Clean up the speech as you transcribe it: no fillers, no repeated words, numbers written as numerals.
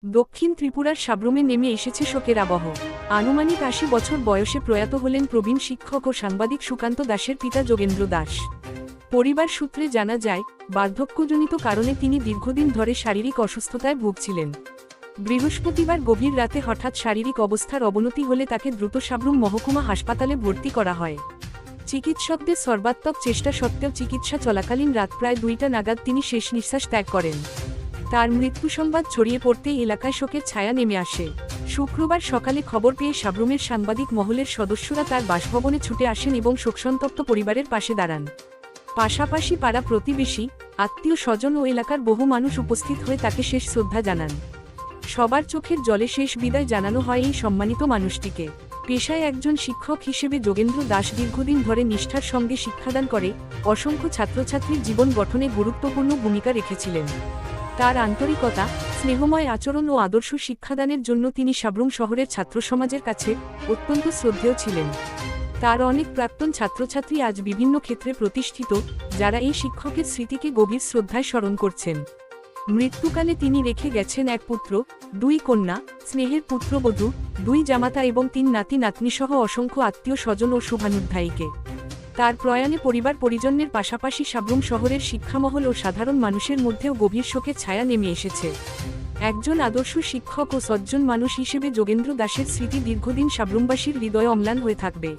দক্ষিণ ত্রিপুরার সাব্রুমে নেমে এসেছে শোকের আবহ। আনুমানিক ৮০ বছর বয়সে প্রয়াত হলেন প্রবীণ শিক্ষক ও সাংবাদিক সুকান্ত দাসের পিতা যোগেন্দ্র দাস। পরিবার সূত্রে জানা যায়, বার্ধক্যজনিত কারণে তিনি দীর্ঘদিন ধরে শারীরিক অসুস্থতায় ভুগছিলেন। বৃহস্পতিবার গভীর রাতে হঠাৎ শারীরিক অবস্থার অবনতি হলে তাকে দ্রুত সাব্রুম মহকুমা হাসপাতালে ভর্তি করা হয়। চিকিৎসকদের সর্বাত্মক চেষ্টা সত্ত্বেও চিকিৎসা চলাকালীন রাত প্রায় ২টা নাগাদ তিনি শেষ নিঃশ্বাস ত্যাগ করেন। তার মৃত্যু সংবাদ ছড়িয়ে পড়তেই এলাকায় শোকের ছায়া নেমে আসে। শুক্রবার সকালে খবর পেয়ে সাব্রুমের সাংবাদিক মহলের সদস্যরা তার বাসভবনে ছুটে আসেন এবং শোকসন্তপ্ত পরিবারের পাশে দাঁড়ান। পাশাপাশি পাড়া প্রতিবেশী, আত্মীয় স্বজন ও এলাকার বহু মানুষ উপস্থিত হয়ে তাকে শেষ শ্রদ্ধা জানান। সবার চোখের জলে শেষ বিদায় জানানো হয় এই সম্মানিত মানুষটিকে। পেশায় একজন শিক্ষক হিসেবে যোগেন্দ্র দাস দীর্ঘদিন ধরে নিষ্ঠার সঙ্গে শিক্ষাদান করে অসংখ্য ছাত্রছাত্রীর জীবন গঠনে গুরুত্বপূর্ণ ভূমিকা রেখেছিলেন। তার আন্তরিকতা, স্নেহময় আচরণ ও আদর্শ শিক্ষাদানের জন্য তিনি সাব্রুম শহরের ছাত্রসমাজের কাছে অত্যন্ত শ্রদ্ধেয় ছিলেন। তার অনেক প্রাক্তন ছাত্রছাত্রী আজ বিভিন্ন ক্ষেত্রে প্রতিষ্ঠিত, যারা এই শিক্ষকের স্মৃতিকে গভীর শ্রদ্ধায় স্মরণ করছেন। মৃত্যুকালে তিনি রেখে গেছেন এক পুত্র, ২ কন্যা, স্নেহের পুত্রবধূ, ২ জামাতা এবং ৩ নাতি নাতনিসহ অসংখ্য আত্মীয় স্বজন ও শুভানুধ্যায়ীকে। তার প্রয়াণে পরিবার পরিজনের পাশাপাশি সাব্রুম শহরের শিক্ষামহল ও সাধারণ মানুষের মধ্যেও গভীর শোকের ছায়া নেমে এসেছে। একজন আদর্শ শিক্ষক ও সজ্জন মানুষ হিসেবে যোগেন্দ্র দাসের স্মৃতি দীর্ঘদিন সাব্রুমবাসীর হৃদয়ে অম্লান হয়ে থাকবে।